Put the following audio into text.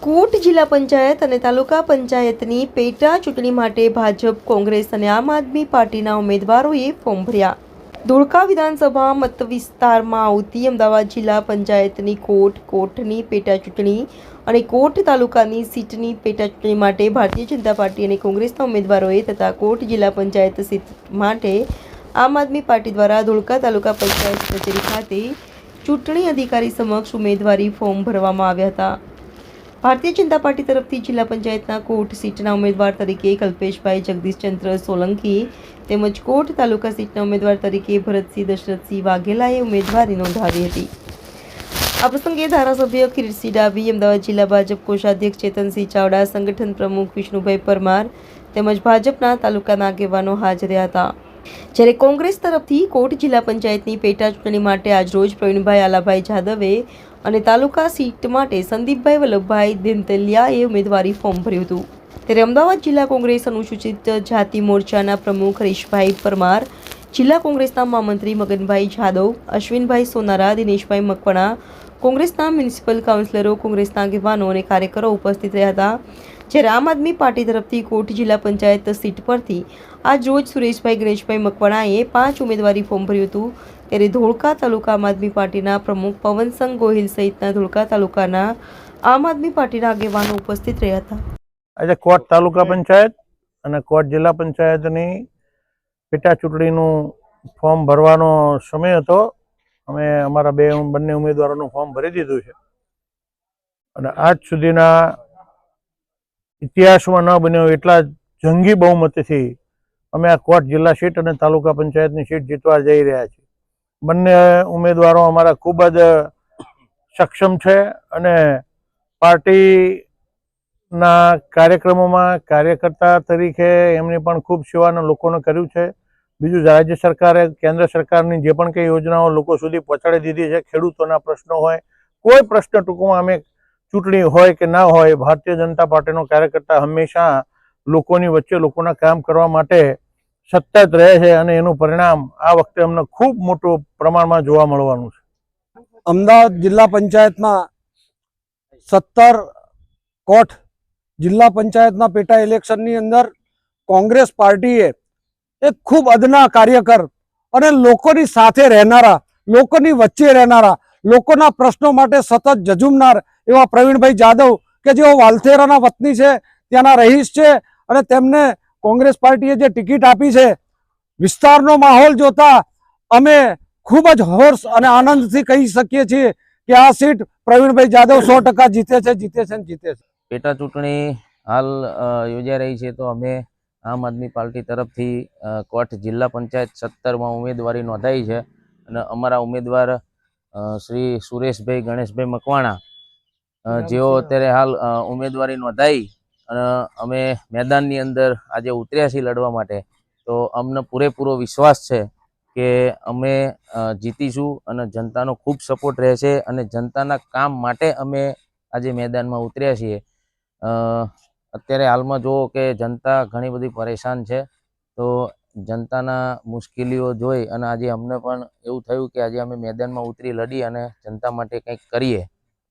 કોટ જિલ્લા પંચાયત અને તાલુકા પંચાયતની પેટા ચૂંટણી માટે ભાજપ, કોંગ્રેસ અને આમ આદમી પાર્ટીના ઉમેદવારોએ ફોર્મ ભર્યા। ધોળકા વિધાનસભા મતવિસ્તારમાં આવતી અમદાવાદ જિલ્લા પંચાયતની કોટની પેટા ચૂંટણી અને કોટ તાલુકાની સીટની પેટા ચૂંટણી માટે ભારતીય જનતા પાર્ટી અને કોંગ્રેસના ઉમેદવારોએ તથા કોટ જિલ્લા પંચાયત સીટ માટે આમ આદમી પાર્ટી દ્વારા ધોળકા તાલુકા પંચાયત કચેરી ખાતે ચૂંટણી અધિકારી સમક્ષ ઉમેદવારી ફોર્મ ભરવામાં આવ્યા હતા। ભારતીય જનતા પાર્ટી તરફથી જિલ્લા પંચાયતના કોટ સીટના ઉમેદવાર તરીકે કલ્પેશભાઈ જગદીશચંદ્ર સોલંકી તેમજ કોટ તાલુકા સીટના ઉમેદવાર તરીકે ભરતસિંહ દશરથસિંહ વાઘેલાએ ઉમેદવારી નોંધાવી હતી। આ પ્રસંગે ધારાસભ્ય કિરીટસિંહ ડાભી, અમદાવાદ જિલ્લા ભાજપ કોષાધ્યક્ષ ચેતનસિંહ ચાવડા, સંગઠન પ્રમુખ વિષ્ણુભાઈ પરમાર તેમજ ભાજપના તાલુકાના આગેવાનો હાજર હતા। જ્યારે કોંગ્રેસ તરફથી કોટ જિલ્લા પંચાયતની પેટા ચૂંટણી માટે આજરોજ પ્રવીણભાઈ આલાભાઈ જાદવે અને તાલુકા સીટ માટે સંદીપભાઈ વલ્લભભાઈ દિનતલિયાએ ઉમેદવારી ફોર્મ ભર્યું હતું। ત્યારે અમદાવાદ જિલ્લા કોંગ્રેસ અનુસૂચિત જાતિ મોરચાના પ્રમુખ હરીશભાઈ પરમાર, જિલ્લા કોંગ્રેસના મહામંત્રી મગનભાઈ જાદવ, અશ્વિનભાઈ સોનારા, દિનેશભાઈ મકવાણા, કોંગ્રેસના મ્યુનિસિપલ કાઉન્સિલરો, કોંગ્રેસના આગેવાનો અને કાર્યકરો ઉપસ્થિત રહ્યા હતા। જ્યારે આમ આદમી પાર્ટી તરફથી કોટ જિલ્લા પંચાયત સીટ પરથી આજ રોજ સુરેશભાઈ ગણેશભાઈ મકવાણાએ 5 ઉમેદવારી ફોર્મ ભર્યું હતું। ત્યારે ધોળકા તાલુકા આમ આદમી પાર્ટીના પ્રમુખ પવનસંગ ગોહિલ સહિતના ધોળકા તાલુકાના આમ આદમી પાર્ટીના આગેવાનો ઉપસ્થિત રહ્યા હતા। આજે કોટ તાલુકા પંચાયત અને કોટ જિલ્લા પંચાયતની પેટા ચૂંટણીનું ફોર્મ ભરવાનો સમય હતો। અમે અમારા બંને ઉમેદવારોનું ફોર્મ ભરી દીધું છે અને આજ સુધીના ઇતિહાસમાં ન બન્યો એટલા જંગી બહુમતીથી અમે આ કોટ જિલ્લા સીટ અને તાલુકા પંચાયતની સીટ જીતવા જઈ રહ્યા છીએ। બંને ઉમેદવારો અમારા ખૂબ જ સક્ષમ છે અને પાર્ટીના કાર્યક્રમોમાં કાર્યકર્તા તરીકે એમની પણ ખૂબ સેવાનું લોકોને કર્યું છે। બીજું, રાજ્ય સરકારે કેન્દ્ર સરકારની જે પણ કંઈ યોજનાઓ લોકો સુધી પહોંચાડી દીધી છે। ખેડૂતોના પ્રશ્નો હોય, કોઈ પ્રશ્ન ટૂંકમાં અમે ચૂંટણી હોય કે ના હોય, ભારતીય જનતા પાર્ટીનો કાર્યકર્તા હંમેશા લોકોની વચ્ચે લોકોના કામ કરવા માટે સતત રહે છે અને એનું પરિણામ આ વખતે અમને ખૂબ મોટું પ્રમાણમાં જોવા મળવાનું છે। અમદાવાદ જિલ્લા પંચાયતમાં 17 કોટ જિલ્લા પંચાયતના પેટા ઇલેક્શનની અંદર કોંગ્રેસ પાર્ટીએ એક ખૂબ અદના કાર્યકર અને લોકોની સાથે રહેનારા, લોકોની વચ્ચે રહેનારા, લોકોના પ્રશ્નો માટે સતત ઝઝૂમનાર એવા પ્રવીણભાઈ જાદવ કે જેઓ વાલથેરાના વતની છે, ત્યાંના રહીશ છે અને તેમને કોંગ્રેસ પાર્ટીએ જે ટિકિટ આપી છે, વિસ્તારનો માહોલ જોતા અમે ખૂબ જ હર્ષ અને આનંદથી કહી શકીએ છીએ કે આ સીટ પ્રવીણભાઈ જાદવ 100% જીતે છે। પેટા ચૂંટણી હાલ યોજાઈ રહી છે તો અમે આમ આદમી પાર્ટી તરફથી કોટ જિલ્લા પંચાયત 17માં ઉમેદવારી નોંધાઈ છે અને અમારા ઉમેદવાર શ્રી સુરેશભાઈ ગણેશભાઈ મકવાણા જેઓ અત્યારે હાલ ઉમેદવારી નોંધાઈ અને અમે મેદાનની અંદર આજે ઉતર્યા છીએ લડવા માટે। તો અમને પૂરેપૂરો વિશ્વાસ છે કે અમે જીતીશું અને જનતાનો ખૂબ સપોર્ટ રહેશે અને જનતાના કામ માટે અમે આજે મેદાનમાં ઉતર્યા છીએ। અત્યારે હાલમાં જુઓ કે જનતા ઘણી બધી પરેશાન છે, તો જનતાના મુશ્કેલીઓ જોઈ અને આજે અમને પણ એવું થયું કે આજે અમે મેદાનમાં ઉતરી લડી અને જનતા માટે કંઈક કરીએ।